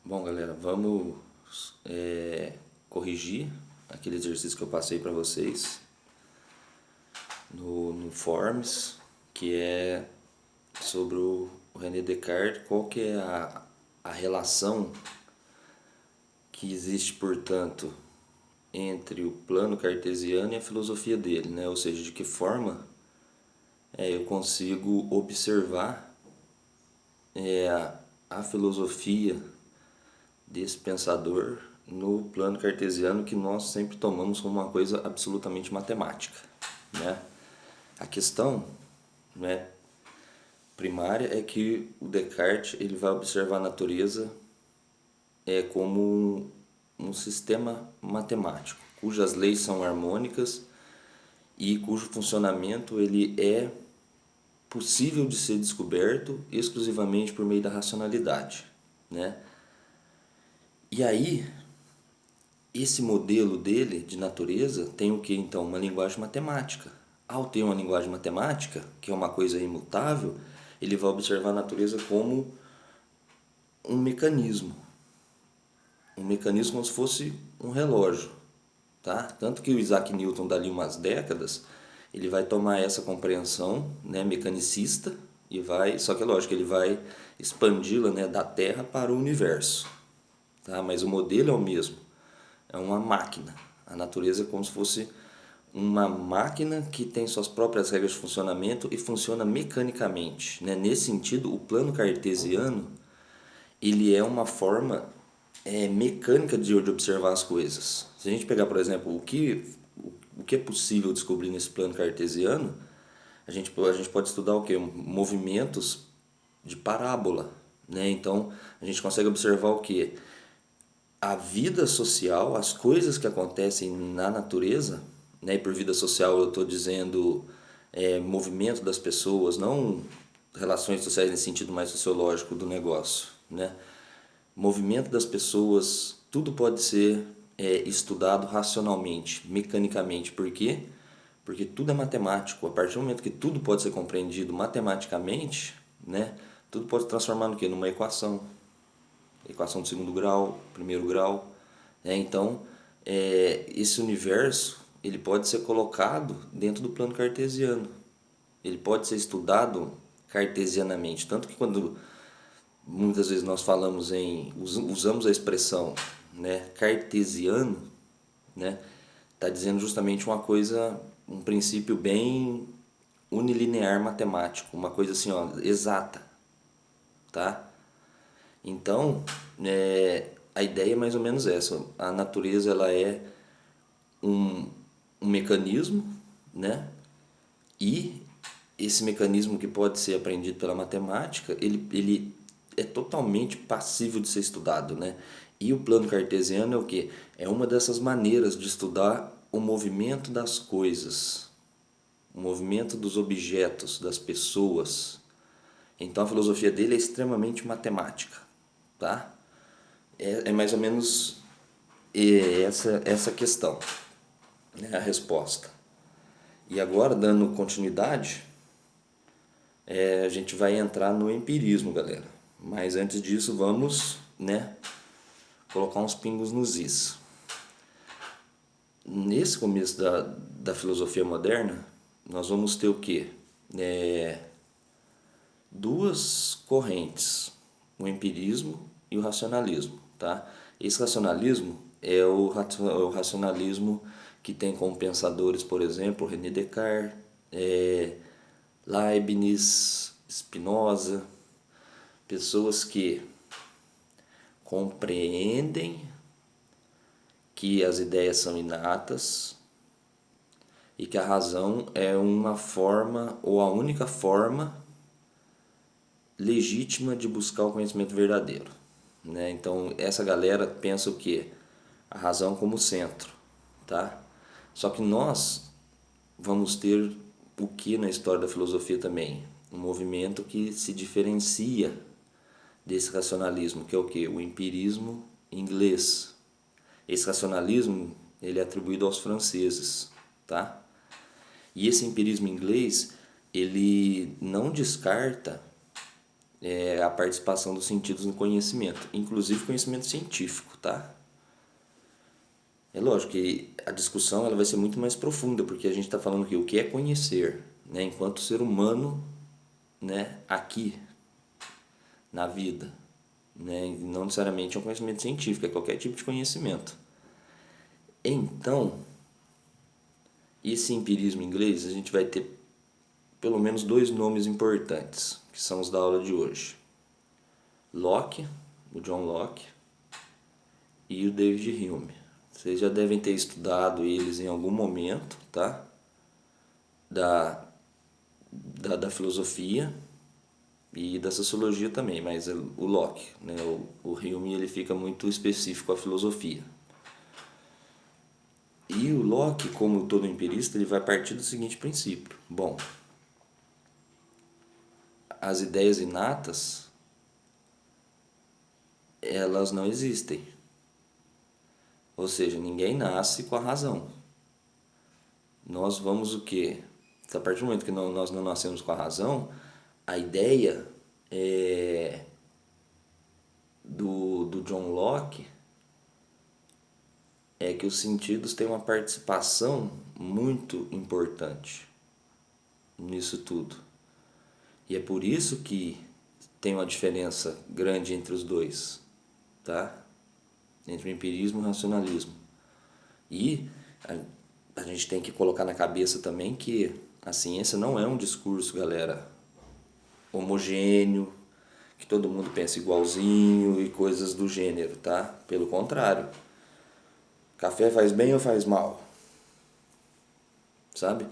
Bom, galera, vamos corrigir aquele exercício que eu passei para vocês no Forms, que é sobre o René Descartes, qual que é a relação que existe, portanto, entre o plano cartesiano e a filosofia dele, né? Ou seja, de que forma eu consigo observar a filosofia desse pensador no plano cartesiano, que nós sempre tomamos como uma coisa absolutamente matemática, né? A questão, né, primária é que o Descartes ele vai observar a natureza como um sistema matemático, cujas leis são harmônicas e cujo funcionamento ele é possível de ser descoberto exclusivamente por meio da racionalidade, né? E aí, esse modelo dele de natureza tem o que então? Uma linguagem matemática. Ao ter uma linguagem matemática, que é uma coisa imutável, ele vai observar a natureza como um mecanismo. Um mecanismo como se fosse um relógio. Tá? Tanto que o Isaac Newton, dali umas décadas, ele vai tomar essa compreensão, né, mecanicista, e vai, só que é lógico, ele vai expandi-la, né, da Terra para o universo. Tá? Mas o modelo é o mesmo. É uma máquina. A natureza é como se fosse uma máquina que tem suas próprias regras de funcionamento e funciona mecanicamente, né? Nesse sentido, o plano cartesiano ele é uma forma mecânica de observar as coisas. Se a gente pegar, por exemplo, o que é possível descobrir nesse plano cartesiano, a gente pode estudar o que? Movimentos de parábola, né? Então, a gente consegue observar o que? A vida social, as coisas que acontecem na natureza, né? E por vida social eu estou dizendo movimento das pessoas, não relações sociais nesse sentido mais sociológico do negócio, né? Movimento das pessoas, tudo pode ser estudado racionalmente, mecanicamente. Por quê? Porque tudo é matemático. A partir do momento que tudo pode ser compreendido matematicamente, né? Tudo pode se transformar no quê? Numa equação. Equação de segundo grau, primeiro grau, né? Então, esse universo ele pode ser colocado dentro do plano cartesiano. Ele pode ser estudado cartesianamente, tanto que quando muitas vezes nós falamos usamos a expressão, né, cartesiano, né, está dizendo justamente uma coisa, um princípio bem unilinear matemático, uma coisa assim, ó, exata, tá? Então, a ideia é mais ou menos essa. A natureza ela é um mecanismo, né? E esse mecanismo que pode ser aprendido pela matemática, ele é totalmente passível de ser estudado, né? E o plano cartesiano é o quê? É uma dessas maneiras de estudar o movimento das coisas, o movimento dos objetos, das pessoas. Então a filosofia dele é extremamente matemática, tá? É mais ou menos essa questão, né? A resposta. E agora, dando continuidade, a gente vai entrar no empirismo, galera. Mas antes disso, vamos, né, colocar uns pingos nos is. Nesse começo da filosofia moderna, nós vamos ter o quê? Duas correntes, o empirismo e o racionalismo, tá? Esse racionalismo é o racionalismo que tem como pensadores, por exemplo, René Descartes, Leibniz, Spinoza, pessoas que compreendem que as ideias são inatas e que a razão é uma forma ou a única forma legítima de buscar o conhecimento verdadeiro, né? Então essa galera pensa o quê? A razão como centro, tá? Só que nós vamos ter o que na história da filosofia também? Um movimento que se diferencia desse racionalismo, que é o que? O empirismo inglês. Esse racionalismo ele é atribuído aos franceses, tá? E esse empirismo inglês ele não descarta a participação dos sentidos no conhecimento, inclusive conhecimento científico, tá? É lógico que a discussão ela vai ser muito mais profunda, porque a gente está falando que o que é conhecer, né, enquanto ser humano, né, aqui na vida, né, não necessariamente é um conhecimento científico, é qualquer tipo de conhecimento. Então, esse empirismo inglês, a gente vai ter pelo menos dois nomes importantes, que são os da aula de hoje. Locke, o John Locke, e o David Hume. Vocês já devem ter estudado eles em algum momento, tá? Da filosofia e da sociologia também, mas o Locke, né? O Hume ele fica muito específico à filosofia. E o Locke, como todo empirista, ele vai partir do seguinte princípio. Bom, as ideias inatas, elas não existem. Ou seja, ninguém nasce com a razão. Nós vamos o quê? A partir do momento que nós não nascemos com a razão, a ideia do John Locke é que os sentidos têm uma participação muito importante nisso tudo. E é por isso que tem uma diferença grande entre os dois, tá? Entre o empirismo e o racionalismo. E a gente tem que colocar na cabeça também que a ciência não é um discurso, galera, homogêneo, que todo mundo pensa igualzinho e coisas do gênero, tá? Pelo contrário. Café faz bem ou faz mal? Sabe?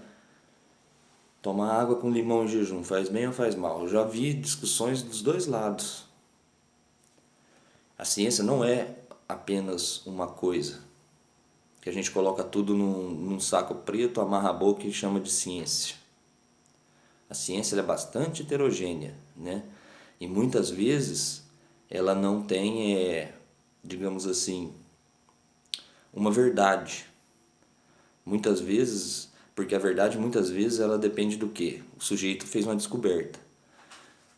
Tomar água com limão em jejum faz bem ou faz mal? Eu já vi discussões dos dois lados. A ciência não é apenas uma coisa que a gente coloca tudo num saco preto, amarra a boca e chama de ciência. A ciência é bastante heterogênea, né? E muitas vezes ela não tem, digamos assim, uma verdade. Muitas vezes, porque a verdade muitas vezes ela depende do quê? O sujeito fez uma descoberta.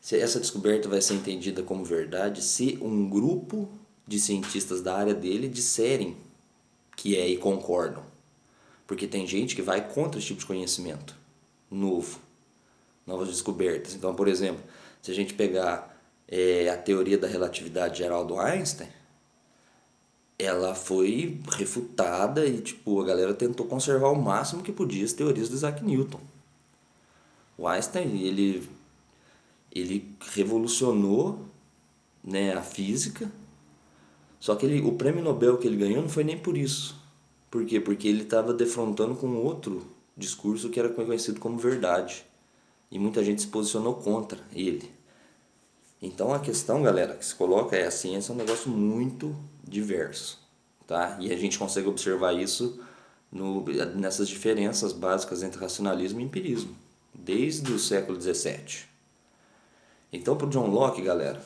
Se essa descoberta vai ser entendida como verdade se um grupo de cientistas da área dele disserem que é e concordam. Porque tem gente que vai contra esse tipo de conhecimento novo, novas descobertas. Então, por exemplo, se a gente pegar a teoria da relatividade geral do Einstein, ela foi refutada e tipo, a galera tentou conservar o máximo que podia as teorias do Isaac Newton. O Einstein, ele revolucionou, né, a física, só que o prêmio Nobel que ele ganhou não foi nem por isso. Por quê? Porque ele estava defrontando com outro discurso que era conhecido como verdade. E muita gente se posicionou contra ele. Então a questão, galera, que se coloca é a ciência é um negócio muito diverso, tá? E a gente consegue observar isso nessas diferenças básicas entre racionalismo e empirismo, desde o século XVII. Então, para o John Locke, galera,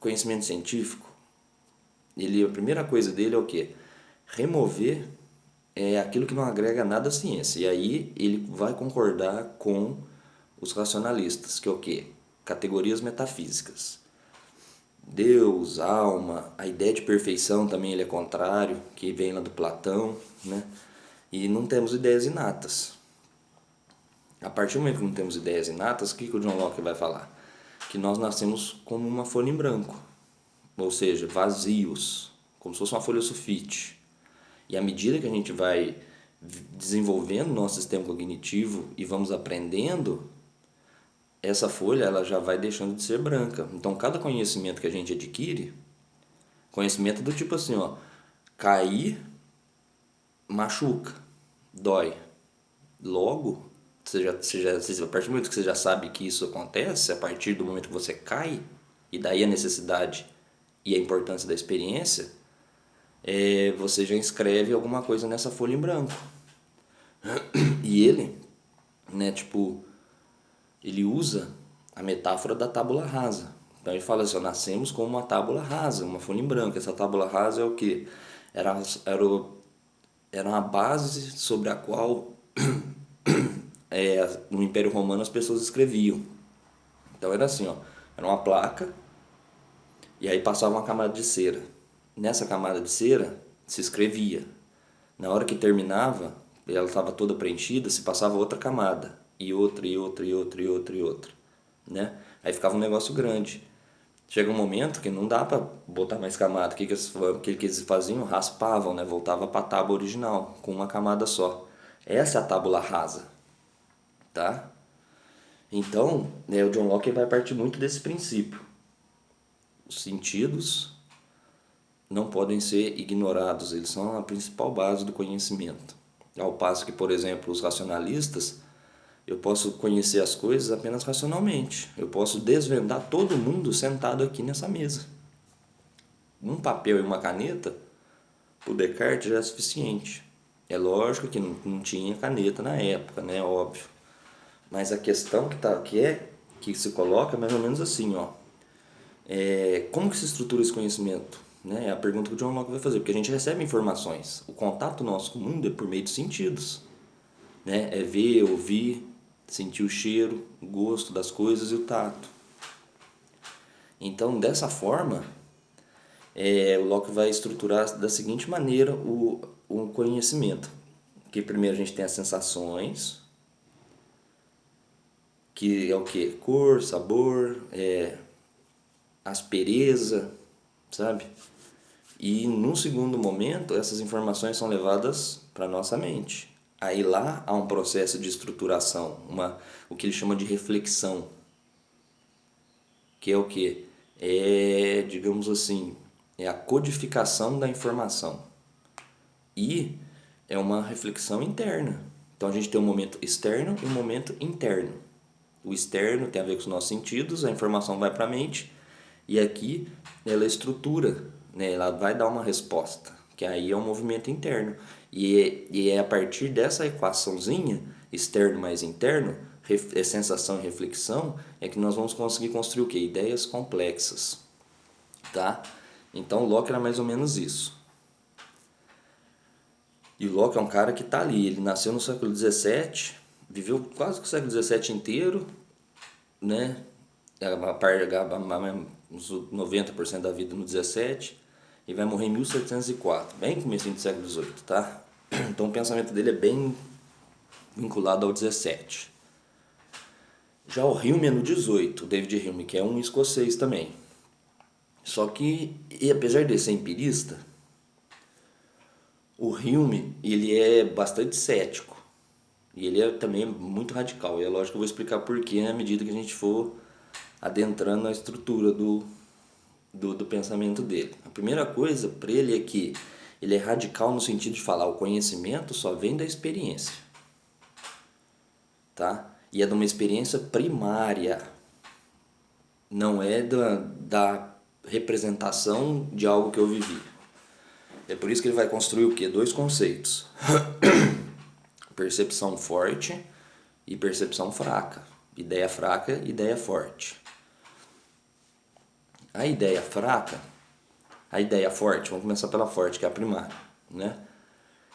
conhecimento científico, a primeira coisa dele é o quê? Remover aquilo que não agrega nada à ciência. E aí ele vai concordar com os racionalistas, que é o quê? Categorias metafísicas. Deus, alma, a ideia de perfeição também ele é contrário, que vem lá do Platão, né? E não temos ideias inatas. A partir do momento que não temos ideias inatas, o que o John Locke vai falar? Que nós nascemos como uma folha em branco, ou seja, vazios, como se fosse uma folha sulfite. E à medida que a gente vai desenvolvendo nosso sistema cognitivo e vamos aprendendo, essa folha ela já vai deixando de ser branca. Então, cada conhecimento que a gente adquire, conhecimento do tipo assim, ó, cair machuca, dói. Logo, a partir do momento que você já sabe que isso acontece, a partir do momento que você cai, e daí a necessidade e a importância da experiência, você já escreve alguma coisa nessa folha em branco. E ele, né, tipo, ele usa a metáfora da tábula rasa. Então ele fala assim, nascemos com uma tábula rasa, uma folha em branco. Essa tábula rasa é o quê? Era uma base sobre a qual no Império Romano as pessoas escreviam. Então era assim, ó, Era uma placa e aí passava uma camada de cera. Nessa camada de cera se escrevia. Na hora que terminava, ela estava toda preenchida, se passava outra camada. E outra, e outra, e outra, e outra, e outra. Né? Aí ficava um negócio grande. Chega um momento que não dá para botar mais camada. O que eles faziam? Raspavam, né? Voltava para a tábua original, com uma camada só. Essa é a tábula rasa, tá? Então, né, o John Locke vai partir muito desse princípio. Os sentidos não podem ser ignorados, eles são a principal base do conhecimento. Ao passo que, por exemplo, os racionalistas, eu posso conhecer as coisas apenas racionalmente. Eu posso desvendar todo mundo sentado aqui nessa mesa. Um papel e uma caneta, o Descartes já é suficiente. É lógico que não tinha caneta na época, né? Óbvio. Mas a questão que se coloca é mais ou menos assim, ó. Como que se estrutura esse conhecimento? Né? É a pergunta que o John Locke vai fazer, porque a gente recebe informações. O contato nosso com o mundo é por meio de sentidos. Né? É ver, ouvir, sentir o cheiro, o gosto das coisas e o tato. Então, dessa forma, o Locke vai estruturar da seguinte maneira o conhecimento. Que primeiro a gente tem as sensações, que é o que? Cor, sabor, aspereza, sabe? E num segundo momento, essas informações são levadas para a nossa mente. Aí lá há um processo de estruturação, o que ele chama de reflexão, que é o que? Digamos assim, é a codificação da informação. E é uma reflexão interna. Então a gente tem um momento externo e um momento interno. O externo tem a ver com os nossos sentidos, a informação vai para a mente, e aqui ela estrutura, né? Ela vai dar uma resposta, que aí é um movimento interno. E é a partir dessa equaçãozinha, externo mais interno, sensação e reflexão, é que nós vamos conseguir construir o quê? Ideias complexas. Tá? Então Locke era mais ou menos isso. E Locke é um cara que está ali, ele nasceu no século XVII, viveu quase que o século XVII inteiro, né? Uns 90% da vida no 17 e vai morrer em 1704, bem comecinho do século XVIII, tá? Então o pensamento dele é bem vinculado ao 17. Já o Hume é no 18, o David Hume, que é um escocês também. Só que, e apesar de ser empirista, o Hume ele é bastante cético. E ele é também muito radical. E é lógico que eu vou explicar porquê à medida que a gente for adentrando na estrutura do pensamento dele. A primeira coisa para ele é que ele é radical no sentido de falar o conhecimento só vem da experiência. Tá? E é de uma experiência primária. Não é da representação de algo que eu vivi. É por isso que ele vai construir o quê? Dois conceitos. Percepção forte e percepção fraca. Ideia fraca e ideia forte. A ideia fraca, a ideia forte, vamos começar pela forte, que é a primária, né?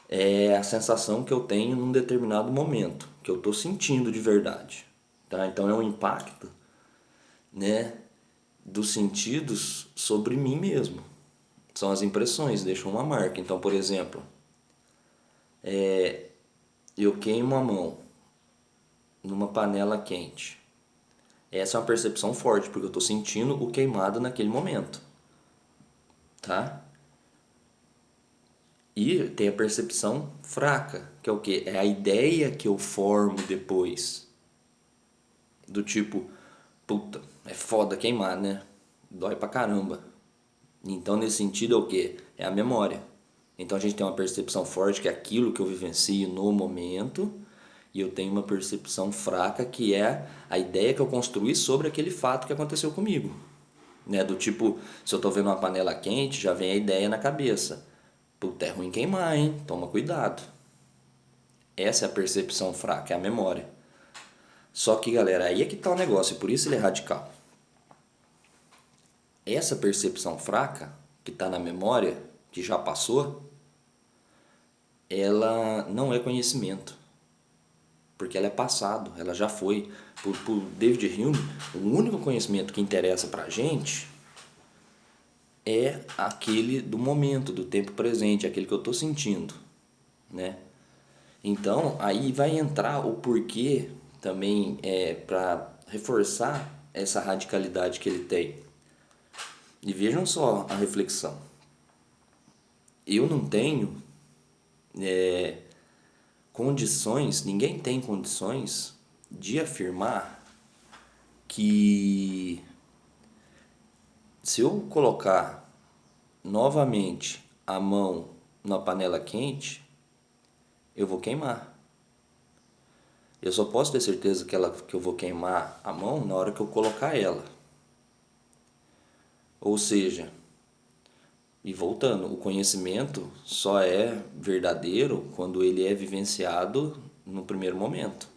É a sensação que eu tenho num determinado momento, que eu estou sentindo de verdade. Tá? Então é um impacto, né, dos sentidos sobre mim mesmo. São as impressões, deixam uma marca. Então, por exemplo, eu queimo a mão numa panela quente. Essa é uma percepção forte, porque eu estou sentindo o queimado naquele momento. Tá? E tem a percepção fraca, que é o quê? É a ideia que eu formo depois. Do tipo, puta, é foda queimar, né? Dói pra caramba. Então, nesse sentido, é o quê? É a memória. Então, a gente tem uma percepção forte, que é aquilo que eu vivencio no momento, e eu tenho uma percepção fraca, que é a ideia que eu construí sobre aquele fato que aconteceu comigo. Né? Do tipo, se eu tô vendo uma panela quente, já vem a ideia na cabeça. Puta, é ruim queimar, hein? Toma cuidado. Essa é a percepção fraca, é a memória. Só que, galera, aí é que tá o negócio, e por isso ele é radical. Essa percepção fraca, que tá na memória, que já passou, ela não é conhecimento. porque ela é passado, ela já foi. Por David Hume, o único conhecimento que interessa pra gente é aquele do momento, do tempo presente, aquele que eu estou sentindo, né? Então, aí vai entrar o porquê também para reforçar essa radicalidade que ele tem. E vejam só a reflexão. Eu não tenho condições, ninguém tem condições de afirmar que se eu colocar novamente a mão na panela quente, eu vou queimar. Eu só posso ter certeza que eu vou queimar a mão na hora que eu colocar ela. Ou seja, e voltando, o conhecimento só é verdadeiro quando ele é vivenciado no primeiro momento.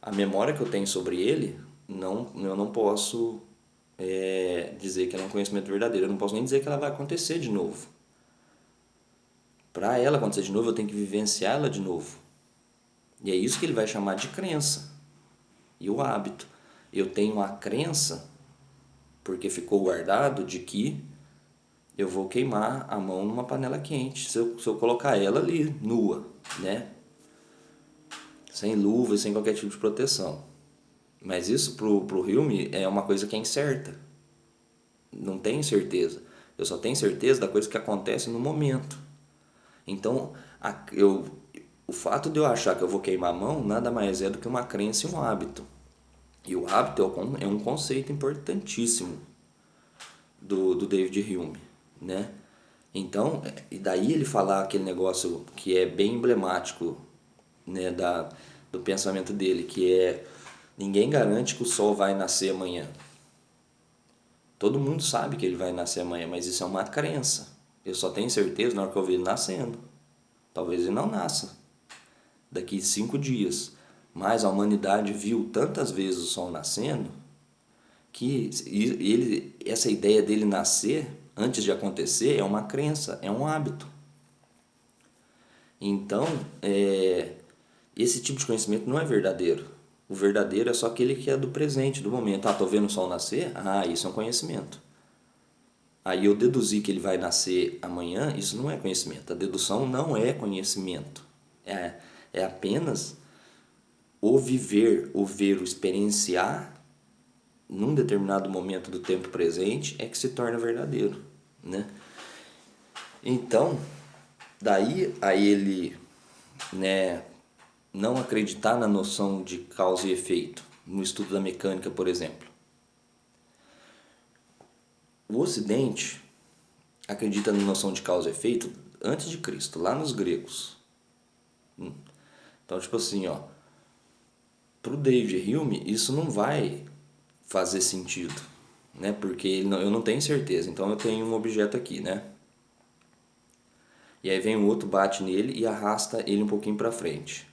A memória que eu tenho sobre ele, eu não posso dizer que ela é um conhecimento verdadeiro. Eu não posso nem dizer que ela vai acontecer de novo. Para ela acontecer de novo, eu tenho que vivenciar ela de novo. E é isso que ele vai chamar de crença. E o hábito. Eu tenho a crença, porque ficou guardado, de que eu vou queimar a mão numa panela quente. Se eu colocar ela ali, nua, né? Sem luva e sem qualquer tipo de proteção. Mas isso pro Hume é uma coisa que é incerta. Não tenho certeza. Eu só tenho certeza da coisa que acontece no momento. Então, o fato de eu achar que eu vou queimar a mão nada mais é do que uma crença e um hábito. E o hábito é um conceito importantíssimo do David Hume, né? Então, e daí ele falar aquele negócio que é bem emblemático, né, do pensamento dele, que é: ninguém garante que o sol vai nascer amanhã. Todo mundo sabe que ele vai nascer amanhã, mas isso é uma crença. Eu só tenho certeza na hora que eu ver ele nascendo. Talvez ele não nasça daqui 5 dias. Mas a humanidade viu tantas vezes o sol nascendo que essa ideia dele nascer antes de acontecer é uma crença, é um hábito. Então, esse tipo de conhecimento não é verdadeiro. O verdadeiro é só aquele que é do presente, do momento. Ah, tô vendo o sol nascer? Ah, isso é um conhecimento. Aí eu deduzi que ele vai nascer amanhã, isso não é conhecimento. A dedução não é conhecimento. É apenas o viver, o ver, o experienciar num determinado momento do tempo presente é que se torna verdadeiro, né? Então, daí a ele, né, não acreditar na noção de causa e efeito, no estudo da mecânica, por exemplo. O Ocidente acredita na noção de causa e efeito antes de Cristo, lá nos gregos. Então, tipo assim, ó, pro David Hume isso não vai fazer sentido, né? Porque eu não tenho certeza. Então eu tenho um objeto aqui, né? E aí vem o outro, bate nele e arrasta ele um pouquinho para frente.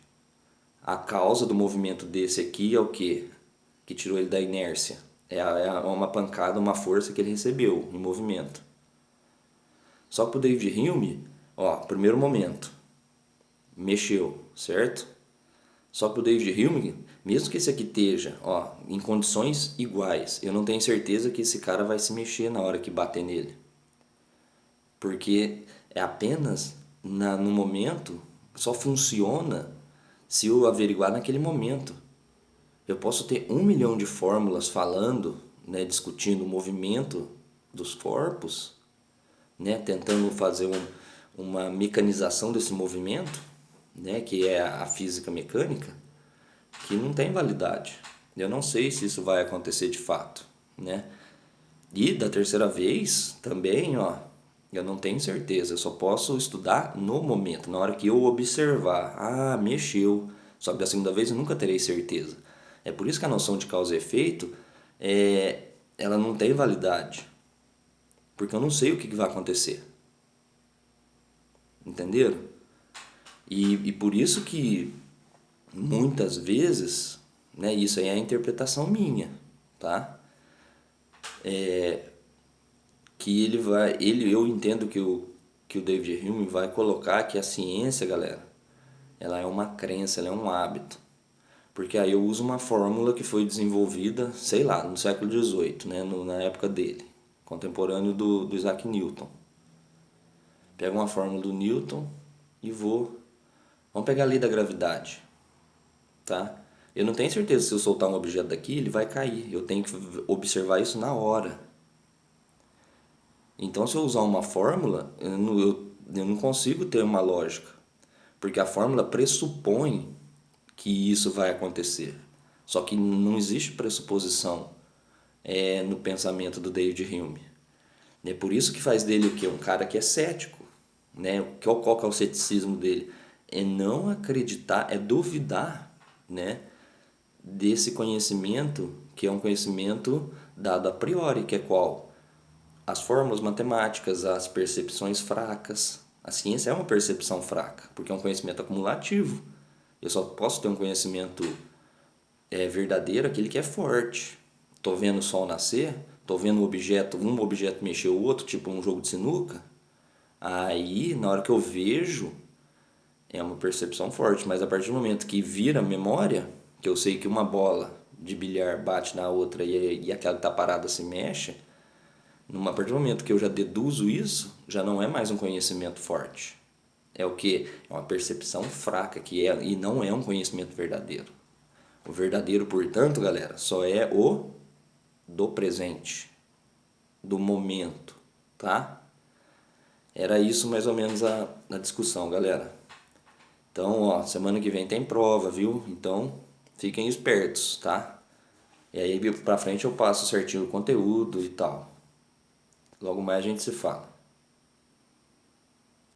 A causa do movimento desse aqui é o quê? Que tirou ele da inércia. É uma pancada, uma força que ele recebeu em movimento. Só que o David Hume, ó, primeiro momento, mexeu, certo? Só que o David Hume, mesmo que esse aqui esteja, ó, em condições iguais, eu não tenho certeza que esse cara vai se mexer na hora que bater nele. Porque é apenas no momento, só funciona se eu averiguar naquele momento. Eu posso ter 1 milhão de fórmulas falando, né, discutindo o movimento dos corpos, né, tentando fazer uma mecanização desse movimento, né, que é a física mecânica, que não tem validade. Eu não sei se isso vai acontecer de fato, né? E da terceira vez também, ó, eu não tenho certeza, eu só posso estudar no momento, na hora que eu observar. Ah, mexeu. Só que da segunda vez eu nunca terei certeza. É por isso que a noção de causa e efeito, ela não tem validade. Porque eu não sei o que vai acontecer. Entenderam? E por isso que muitas vezes, né, isso aí é a interpretação minha, tá? Que eu entendo que o David Hume vai colocar que a ciência, galera, ela é uma crença, ela é um hábito. Porque aí eu uso uma fórmula que foi desenvolvida, sei lá, no século XVIII, né, na época dele, contemporâneo do Isaac Newton. Pego uma fórmula do Newton e vamos pegar a lei da gravidade, tá? Eu não tenho certeza se eu soltar um objeto daqui, ele vai cair. Eu tenho que observar isso na hora. Então, se eu usar uma fórmula, eu não consigo ter uma lógica. Porque a fórmula pressupõe que isso vai acontecer. Só que não existe pressuposição no pensamento do David Hume. É por isso que faz dele o quê? Um cara que é cético. Né? Qual que é o ceticismo dele? É não acreditar, é duvidar, né, desse conhecimento que é um conhecimento dado a priori, que é qual? As fórmulas matemáticas, as percepções fracas. A ciência é uma percepção fraca, porque é um conhecimento acumulativo. Eu só posso ter um conhecimento verdadeiro aquele que é forte. Estou vendo o sol nascer, estou vendo um objeto mexer o outro, tipo um jogo de sinuca. Aí, na hora que eu vejo, é uma percepção forte, mas a partir do momento que vira memória, que eu sei que uma bola de bilhar bate na outra e aquela que está parada se mexe, a partir do momento que eu já deduzo isso, já não é mais um conhecimento forte. É o que? É uma percepção fraca e não é um conhecimento verdadeiro. O verdadeiro, portanto, galera, só é o do presente, do momento, tá? Era isso mais ou menos a discussão, galera. Então, ó, semana que vem tem prova, viu? Então, fiquem espertos, tá? E aí pra frente eu passo certinho o conteúdo e tal. Logo mais a gente se fala.